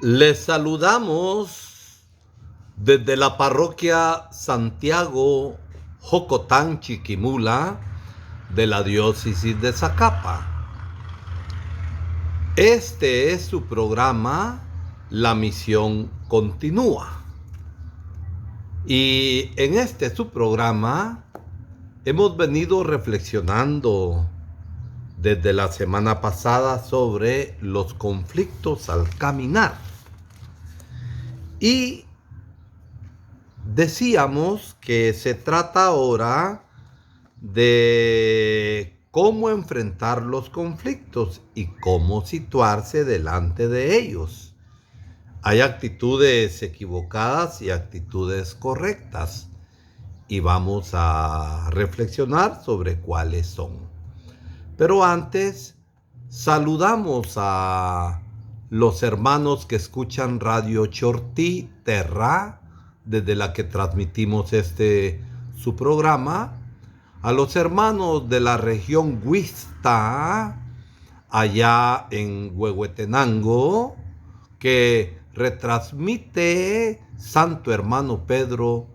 Les saludamos desde la parroquia Santiago Jocotán Chiquimula de la diócesis de Zacapa. Este es su programa La Misión Continúa. Y en su programa hemos venido reflexionando desde la semana pasada sobre los conflictos al caminar. Y decíamos que se trata ahora de cómo enfrentar los conflictos y cómo situarse delante de ellos. Hay actitudes equivocadas y actitudes correctas, y vamos a reflexionar sobre cuáles son. Pero antes, saludamos a los hermanos que escuchan Radio Chortí Terra, desde la que transmitimos su programa, a los hermanos de la región Huista, allá en Huehuetenango, que retransmite Santo Hermano Pedro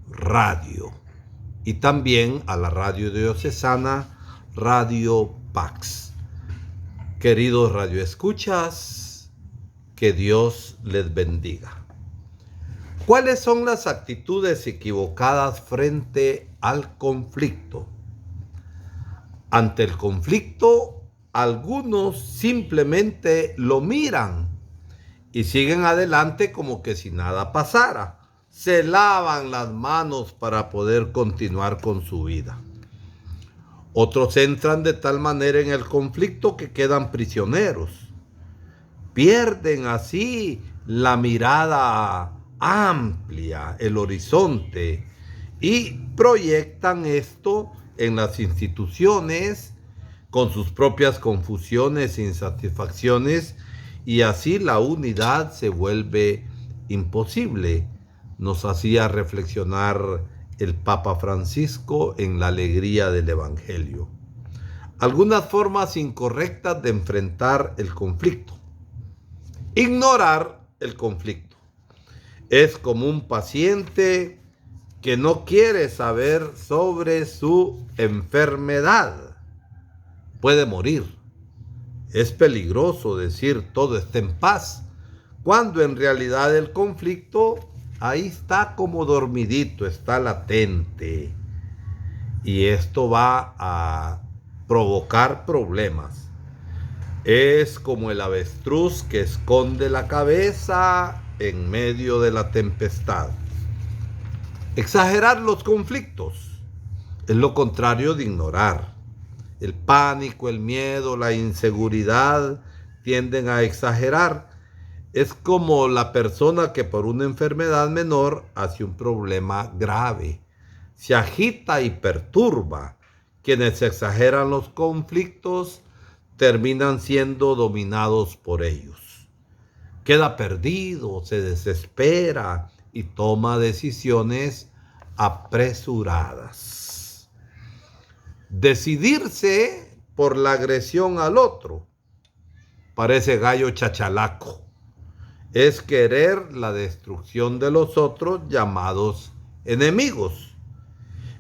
Radio, y también a la radio diocesana Radio Pax. Queridos radioescuchas, que Dios les bendiga. ¿Cuáles son las actitudes equivocadas frente al conflicto? Ante el conflicto, algunos simplemente lo miran y siguen adelante como que si nada pasara. Se lavan las manos para poder continuar con su vida. Otros entran de tal manera en el conflicto que quedan prisioneros. Pierden así la mirada amplia, el horizonte, y proyectan esto en las instituciones con sus propias confusiones e insatisfacciones, y así la unidad se vuelve imposible. Nos hacía reflexionar el Papa Francisco en la alegría del Evangelio. Algunas formas incorrectas de enfrentar el conflicto. Ignorar el conflicto. Es como un paciente que no quiere saber sobre su enfermedad. Puede morir. Es peligroso decir todo está en paz, cuando en realidad el conflicto ahí está como dormidito, está latente. Y esto va a provocar problemas. Es como el avestruz que esconde la cabeza en medio de la tempestad. Exagerar los conflictos es lo contrario de ignorar. El pánico, el miedo, la inseguridad tienden a exagerar. Es como la persona que por una enfermedad menor hace un problema grave. Se agita y perturba. Quienes exageran los conflictos terminan siendo dominados por ellos. Queda perdido, se desespera y toma decisiones apresuradas. Decidirse por la agresión al otro parece gallo chachalaco. Es querer la destrucción de los otros, llamados enemigos.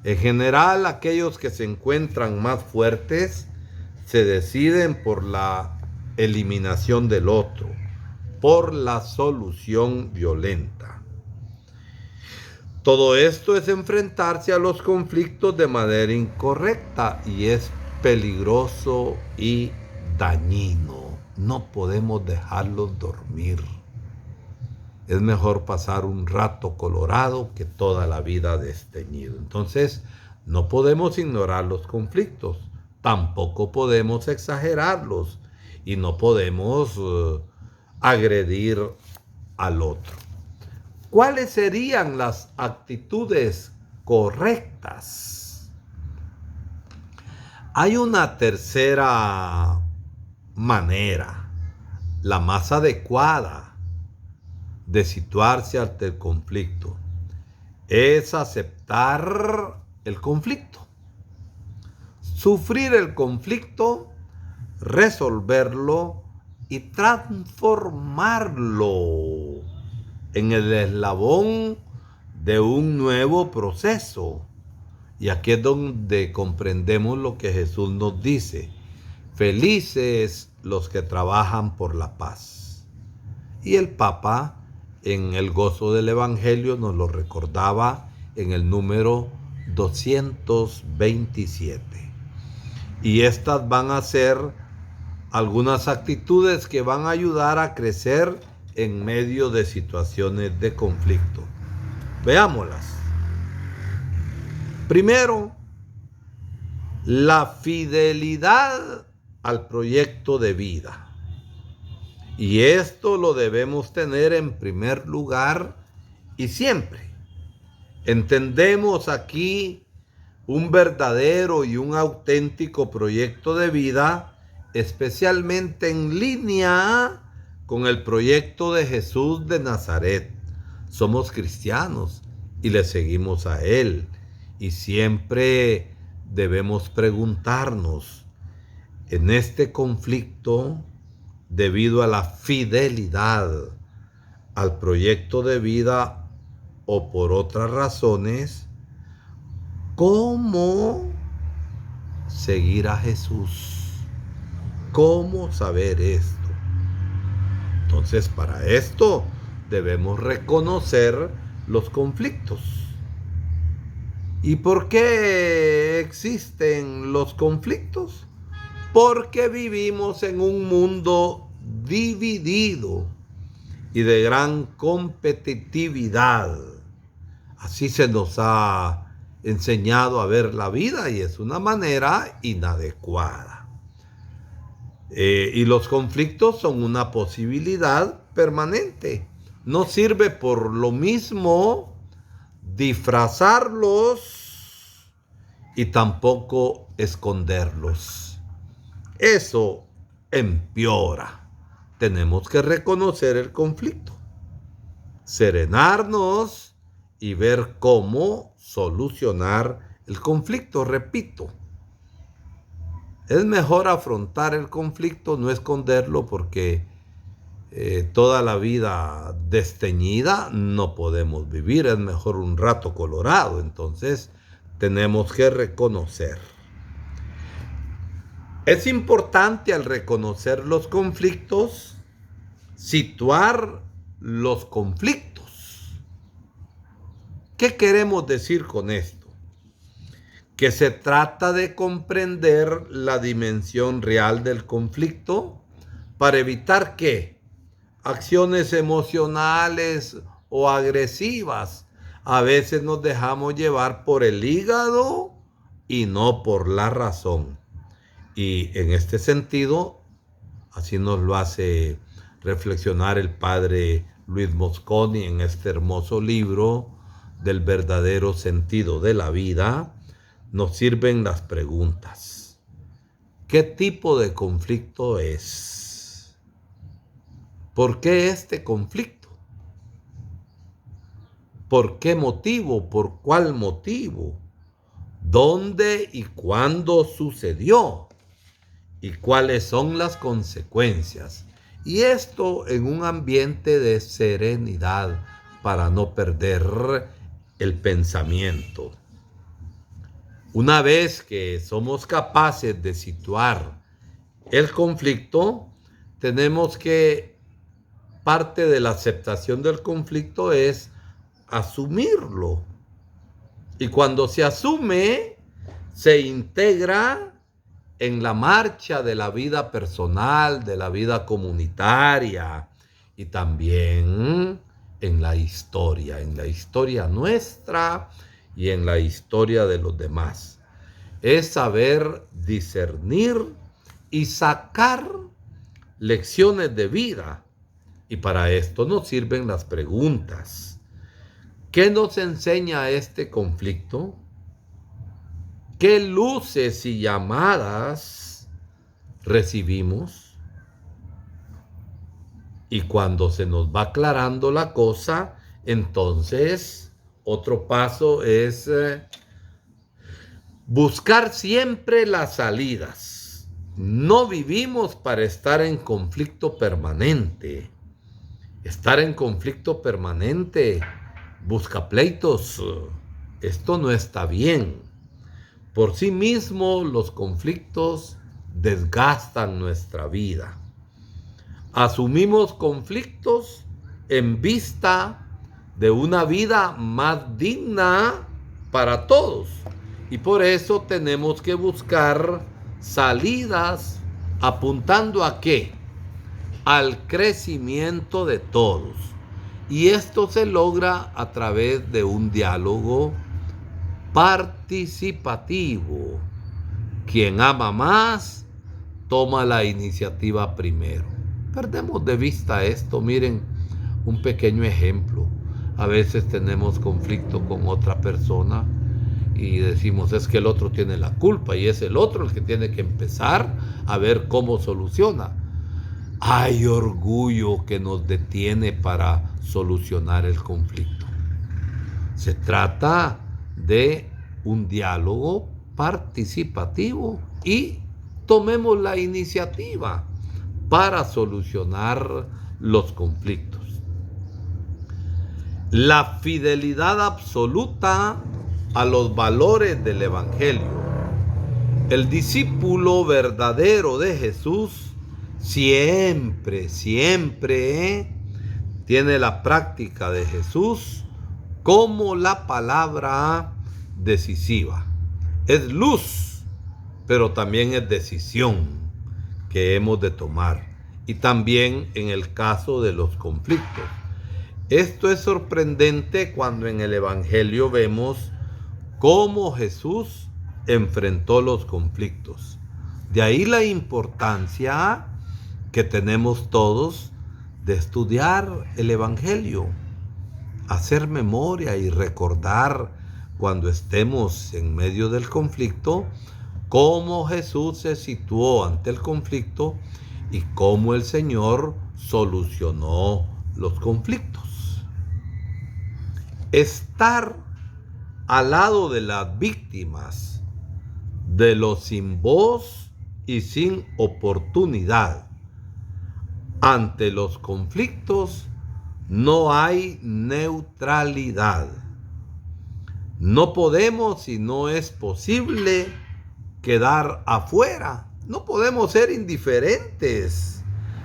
En general, aquellos que se encuentran más fuertes se deciden por la eliminación del otro, por la solución violenta. Todo esto es enfrentarse a los conflictos de manera incorrecta y es peligroso y dañino. No podemos dejarlos dormir. Es mejor pasar un rato colorado que toda la vida desteñido. Entonces, no podemos ignorar los conflictos, tampoco podemos exagerarlos y no podemos agredir al otro. ¿Cuáles serían las actitudes correctas? Hay una tercera manera, la más adecuada de situarse ante el conflicto, es aceptar el conflicto, sufrir el conflicto, resolverlo y transformarlo en el eslabón de un nuevo proceso. Y aquí es donde comprendemos lo que Jesús nos dice: felices los que trabajan por la paz. Y el Papa, en el gozo del Evangelio, nos lo recordaba en el número 227. Y estas van a ser algunas actitudes que van a ayudar a crecer en medio de situaciones de conflicto. Veámoslas. Primero, la fidelidad al proyecto de vida. Y esto lo debemos tener en primer lugar y siempre. Entendemos aquí un verdadero y un auténtico proyecto de vida, especialmente en línea con el proyecto de Jesús de Nazaret. Somos cristianos y le seguimos a Él. Y siempre debemos preguntarnos, en este conflicto, debido a la fidelidad al proyecto de vida o por otras razones, ¿cómo seguir a Jesús? ¿Cómo saber esto? Entonces, para esto debemos reconocer los conflictos. ¿Y por qué existen los conflictos? Porque vivimos en un mundo dividido y de gran competitividad. Así se nos ha enseñado a ver la vida y es una manera inadecuada. Y los conflictos son una posibilidad permanente. No sirve por lo mismo disfrazarlos y tampoco esconderlos. Eso empeora. Tenemos que reconocer el conflicto, serenarnos y ver cómo solucionar el conflicto. Repito, es mejor afrontar el conflicto, no esconderlo, porque toda la vida desteñida no podemos vivir. Es mejor un rato colorado. Entonces tenemos que reconocer. Es importante, al reconocer los conflictos, situar los conflictos. ¿Qué queremos decir con esto? Que se trata de comprender la dimensión real del conflicto para evitar que acciones emocionales o agresivas. A veces nos dejamos llevar por el hígado y no por la razón. Y en este sentido, así nos lo hace reflexionar el padre Luis Mosconi en este hermoso libro del verdadero sentido de la vida, nos sirven las preguntas. ¿Qué tipo de conflicto es? ¿Por qué este conflicto? ¿Por qué motivo? ¿Por cuál motivo? ¿Dónde y cuándo sucedió? ¿Y cuáles son las consecuencias? Y esto en un ambiente de serenidad para no perder el pensamiento. Una vez que somos capaces de situar el conflicto, tenemos que, parte de la aceptación del conflicto es asumirlo. Y cuando se asume, se integra en la marcha de la vida personal, de la vida comunitaria y también en la historia nuestra y en la historia de los demás. Es saber discernir y sacar lecciones de vida. Y para esto nos sirven las preguntas. ¿Qué nos enseña este conflicto? ¿Qué luces y llamadas recibimos? Y cuando se nos va aclarando la cosa, entonces otro paso es buscar siempre las salidas. no vivimos para estar en conflicto permanente. Estar en conflicto permanente busca pleitos. Esto no está bien. Por sí mismo, los conflictos desgastan nuestra vida. Asumimos conflictos en vista de una vida más digna para todos. Y por eso tenemos que buscar salidas apuntando ¿a qué? Al crecimiento de todos. Y esto se logra a través de un diálogo participativo. Quien ama más, toma la iniciativa primero. Perdemos de vista esto. Miren, un pequeño ejemplo. A veces tenemos conflicto con otra persona y decimos, es que el otro tiene la culpa y es el otro el que tiene que empezar a ver cómo soluciona. Hay orgullo que nos detiene para solucionar el conflicto. Se trata de un diálogo participativo y tomemos la iniciativa para solucionar los conflictos. La fidelidad absoluta a los valores del Evangelio. El discípulo verdadero de Jesús siempre tiene la práctica de Jesús como la palabra decisiva. Es luz, pero también es decisión que hemos de tomar. Y también en el caso de los conflictos. Esto es sorprendente cuando en el Evangelio vemos cómo Jesús enfrentó los conflictos. De ahí la importancia que tenemos todos de estudiar el Evangelio, hacer memoria y recordar cuando estemos en medio del conflicto, cómo Jesús se situó ante el conflicto y cómo el Señor solucionó los conflictos. Estar al lado de las víctimas, de los sin voz y sin oportunidad. Ante los conflictos no hay neutralidad. No podemos y no es posible quedar afuera. No podemos ser indiferentes.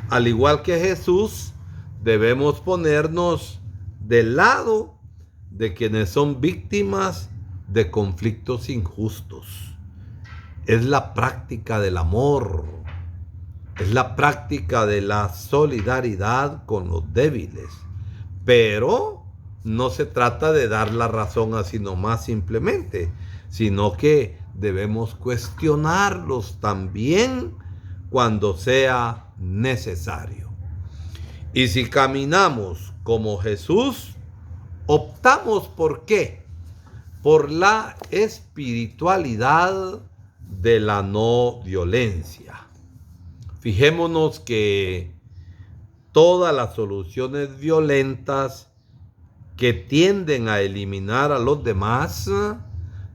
Al igual que Jesús, debemos ponernos del lado de quienes son víctimas de conflictos injustos. Es la práctica del amor, es la práctica de la solidaridad con los débiles. Pero no se trata de dar la razón así nomás simplemente, sino que debemos cuestionarlos también cuando sea necesario. Y si caminamos como Jesús, optamos ¿por qué? Por la espiritualidad de la no violencia. Fijémonos que todas las soluciones violentas que tienden a eliminar a los demás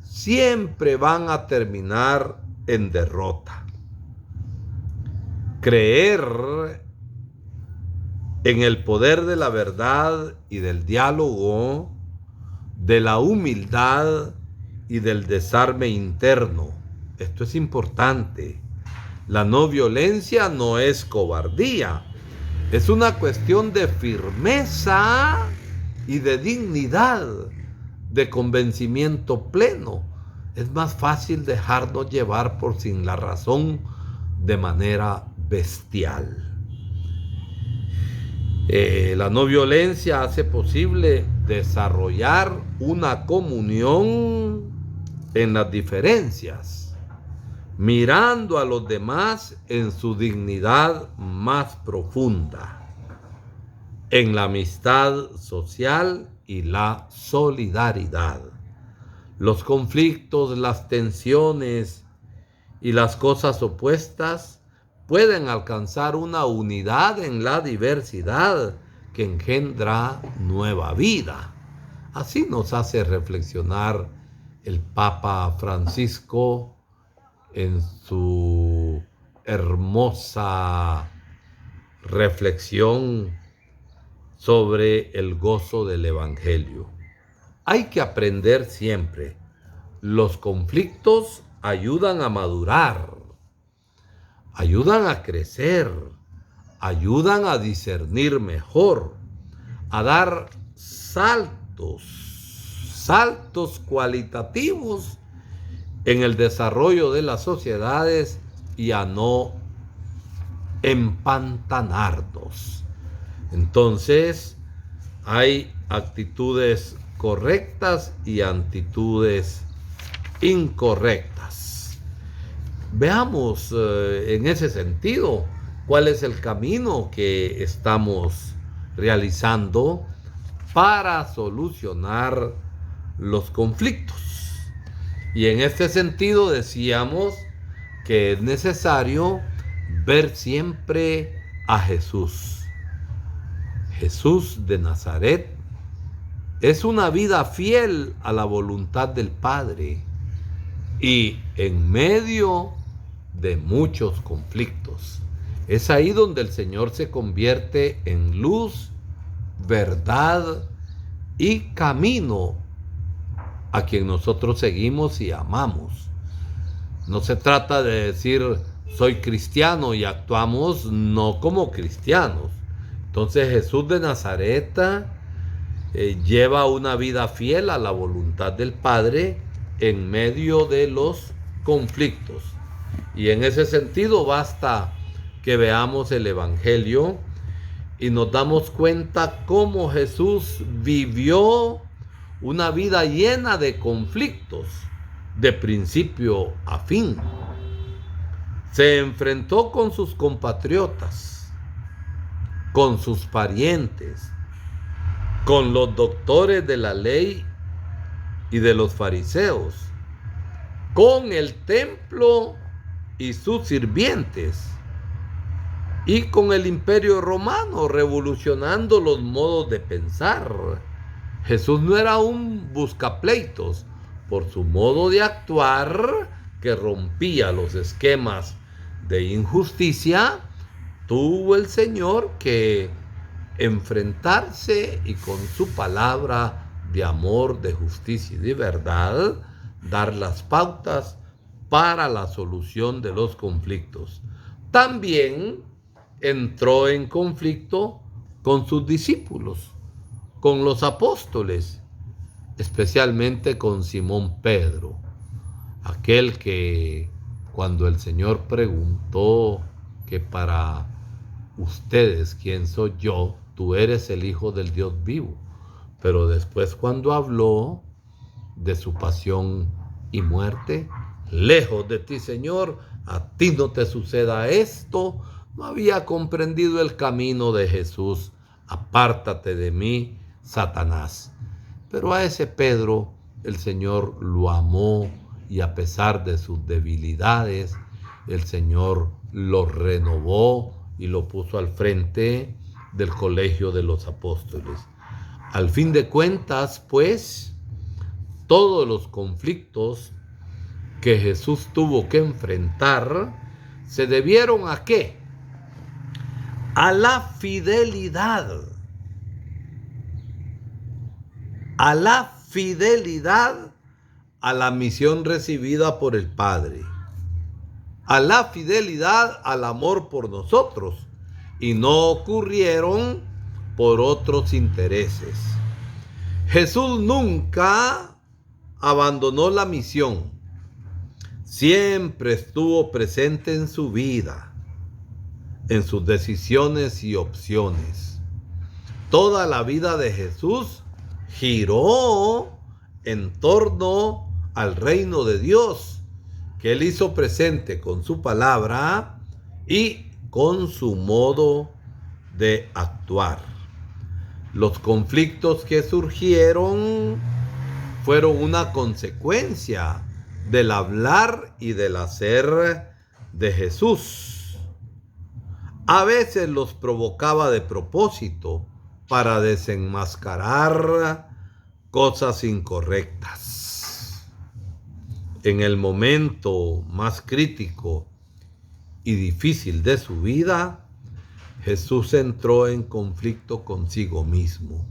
siempre van a terminar en derrota. Creer en el poder de la verdad y del diálogo, de la humildad y del desarme interno. Esto es importante. La no violencia no es cobardía. Es una cuestión de firmeza y de dignidad, de convencimiento pleno. Es más fácil dejarnos llevar por sin la razón de manera bestial. La no violencia hace posible desarrollar una comunión en las diferencias, mirando a los demás en su dignidad más profunda, en la amistad social y la solidaridad. Los conflictos, las tensiones y las cosas opuestas pueden alcanzar una unidad en la diversidad que engendra nueva vida. Así nos hace reflexionar el Papa Francisco en su hermosa reflexión sobre el gozo del Evangelio. Hay que aprender siempre. Los conflictos ayudan a madurar, ayudan a crecer, ayudan a discernir mejor, a dar saltos cualitativos en el desarrollo de las sociedades y a no empantanarnos. Entonces, hay actitudes correctas y actitudes incorrectas. Veamos en ese sentido cuál es el camino que estamos realizando para solucionar los conflictos. Y en este sentido decíamos que es necesario ver siempre a Jesús. Jesús de Nazaret es una vida fiel a la voluntad del Padre y en medio de muchos conflictos. Es ahí donde el Señor se convierte en luz, verdad y camino a quien nosotros seguimos y amamos. No se trata de decir soy cristiano y actuamos no como cristianos. Entonces Jesús de Nazaret lleva una vida fiel a la voluntad del Padre en medio de los conflictos. Y en ese sentido basta que veamos el Evangelio y nos damos cuenta cómo Jesús vivió una vida llena de conflictos, de principio a fin. Se enfrentó con sus compatriotas, con sus parientes, con los doctores de la ley y de los fariseos, con el templo y sus sirvientes, y con el imperio romano revolucionando los modos de pensar. Jesús no era un buscapleitos por su modo de actuar que rompía los esquemas de injusticia. Tuvo el Señor que enfrentarse y con su palabra de amor, de justicia y de verdad dar las pautas para la solución de los conflictos. También entró en conflicto con sus discípulos, con los apóstoles, especialmente con Simón Pedro, aquel que cuando el Señor preguntó que para ustedes, ¿quién soy yo? Tú eres el Hijo del Dios vivo. Pero después cuando habló de su pasión y muerte, lejos de ti, Señor, a ti no te suceda esto. No había comprendido el camino de Jesús. Apártate de mí, Satanás. Pero a ese Pedro el Señor lo amó y a pesar de sus debilidades, el Señor lo renovó y lo puso al frente del colegio de los apóstoles. Al fin de cuentas, pues, todos los conflictos que Jesús tuvo que enfrentar se debieron ¿a qué? A la fidelidad. A la fidelidad a la misión recibida por el Padre. A la fidelidad al amor por nosotros. Y no ocurrieron por otros intereses. Jesús nunca abandonó la misión. Siempre estuvo presente en su vida, en sus decisiones y opciones. Toda la vida de Jesús giró en torno al reino de Dios, que Él hizo presente con su palabra y con su modo de actuar. Los conflictos que surgieron fueron una consecuencia del hablar y del hacer de Jesús. A veces los provocaba de propósito para desenmascarar cosas incorrectas. En el momento más crítico y difícil de su vida, Jesús entró en conflicto consigo mismo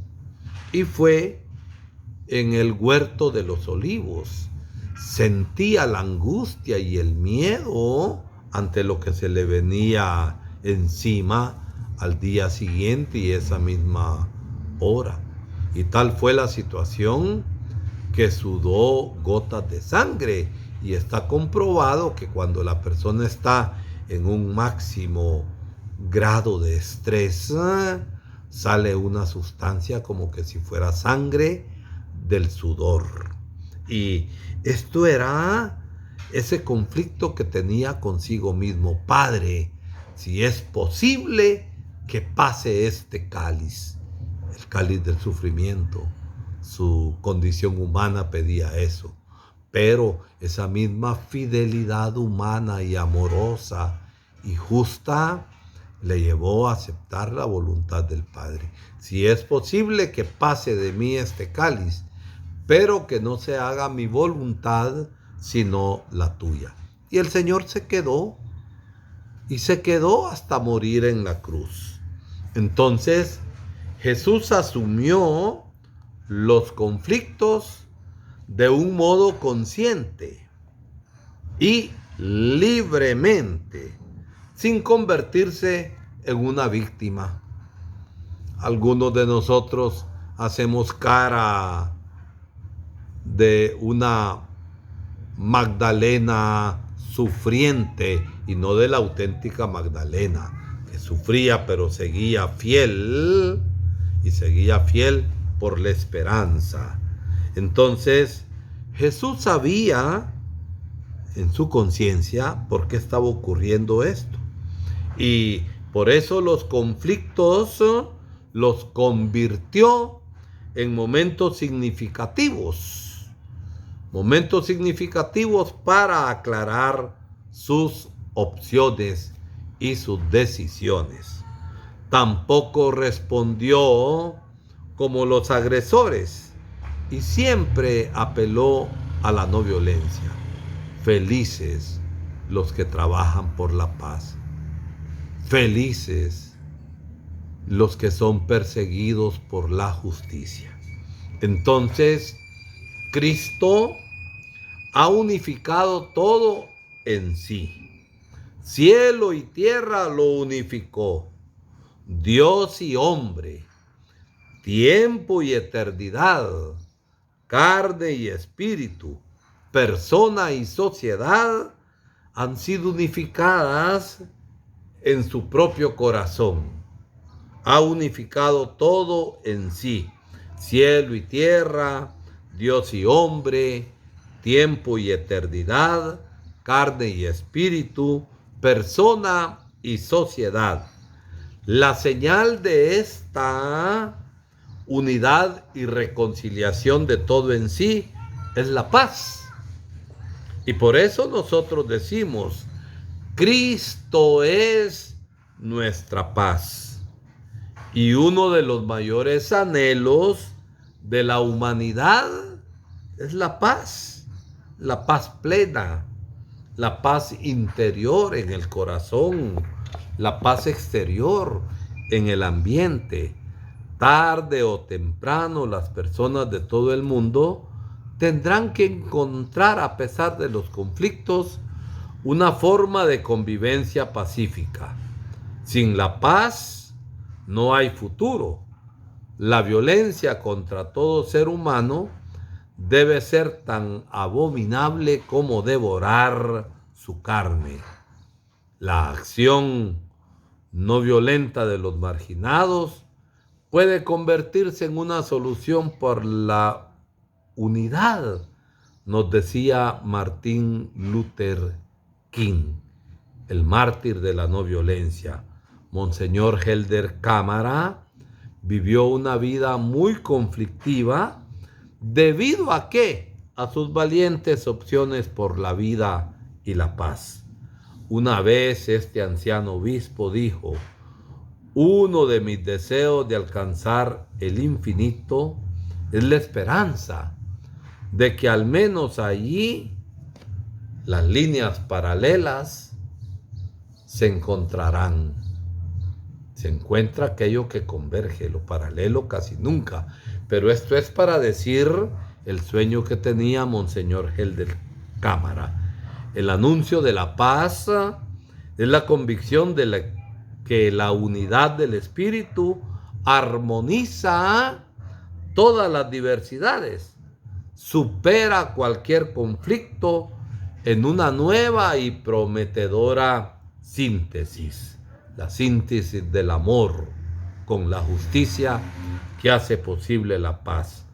y fue en el huerto de los olivos. Sentía la angustia y el miedo ante lo que se le venía encima al día siguiente y esa misma hora. Y tal fue la situación que sudó gotas de sangre. Y está comprobado que cuando la persona está en un máximo grado de estrés, sale una sustancia como que si fuera sangre del sudor. Y esto era ese conflicto que tenía consigo mismo. Padre, si es posible que pase este cáliz, el cáliz del sufrimiento. Su condición humana pedía eso. Pero esa misma fidelidad humana y amorosa y justa le llevó a aceptar la voluntad del Padre. Si es posible que pase de mí este cáliz, pero que no se haga mi voluntad, sino la tuya. Y el Señor se quedó, y se quedó hasta morir en la cruz. Entonces, Jesús asumió los conflictos de un modo consciente y libremente, sin convertirse en una víctima. Algunos de nosotros hacemos cara de una Magdalena sufriente y no de la auténtica Magdalena, que sufría pero seguía fiel y seguía fiel por la esperanza. Entonces, Jesús sabía en su conciencia por qué estaba ocurriendo esto. Y por eso los conflictos los convirtió en momentos significativos para aclarar sus opciones y sus decisiones. Tampoco respondió como los agresores y siempre apeló a la no violencia. Felices los que trabajan por la paz. Felices los que son perseguidos por la justicia. Entonces, Cristo ha unificado todo en sí. Cielo y tierra lo unificó. Dios y hombre, tiempo y eternidad, carne y espíritu, persona y sociedad han sido unificadas en su propio corazón. Ha unificado todo en sí. Cielo y tierra, Dios y hombre, tiempo y eternidad, carne y espíritu, persona y sociedad. La señal de esta unidad y reconciliación de todo en sí es la paz. Y por eso nosotros decimos, Cristo es nuestra paz. Y uno de los mayores anhelos de la humanidad es la paz plena, la paz interior en el corazón, la paz exterior en el ambiente. Tarde o temprano las personas de todo el mundo tendrán que encontrar, a pesar de los conflictos, una forma de convivencia pacífica. Sin la paz no hay futuro. La violencia contra todo ser humano debe ser tan abominable como devorar su carne. La acción no violenta de los marginados puede convertirse en una solución por la unidad, nos decía Martin Luther King, el mártir de la no violencia. Monseñor Helder Cámara vivió una vida muy conflictiva. ¿Debido a qué? A sus valientes opciones por la vida y la paz. Una vez este anciano obispo dijo, uno de mis deseos de alcanzar el infinito es la esperanza de que al menos allí las líneas paralelas se encontrarán. Se encuentra aquello que converge, lo paralelo casi nunca. Pero esto es para decir el sueño que tenía Monseñor Helder Cámara. El anuncio de la paz es la convicción de que la unidad del espíritu armoniza todas las diversidades, supera cualquier conflicto en una nueva y prometedora síntesis, la síntesis del amor con la justicia que hace posible la paz.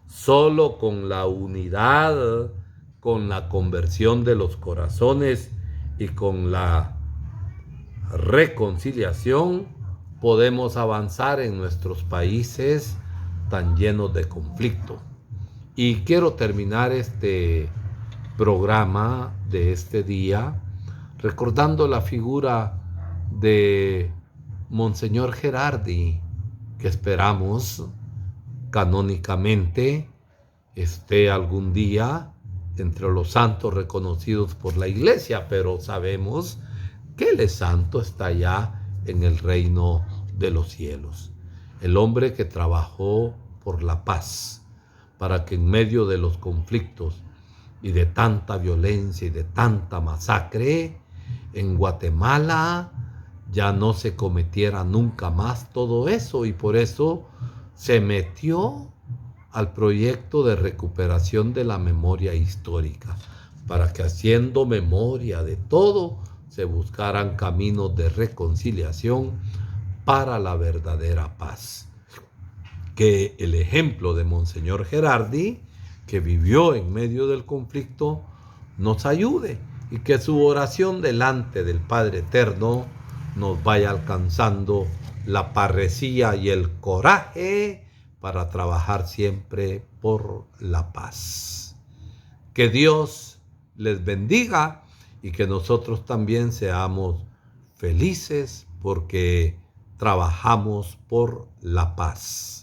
Solo con la unidad, con la conversión de los corazones y con la reconciliación podemos avanzar en nuestros países tan llenos de conflicto. Y quiero terminar este programa de este día recordando la figura de Monseñor Gerardi, que esperamos canónicamente esté algún día entre los santos reconocidos por la Iglesia, pero sabemos que Él es santo, está ya en el reino de los cielos. El hombre que trabajó por la paz, para que en medio de los conflictos y de tanta violencia y de tanta masacre, en Guatemala ya no se cometiera nunca más todo eso, y por eso se metió al proyecto de recuperación de la memoria histórica, para que haciendo memoria de todo, se buscaran caminos de reconciliación para la verdadera paz. Que el ejemplo de Monseñor Gerardi, que vivió en medio del conflicto, nos ayude, y que su oración delante del Padre Eterno nos vaya alcanzando la parresía y el coraje para trabajar siempre por la paz. Que Dios les bendiga y que nosotros también seamos felices porque trabajamos por la paz.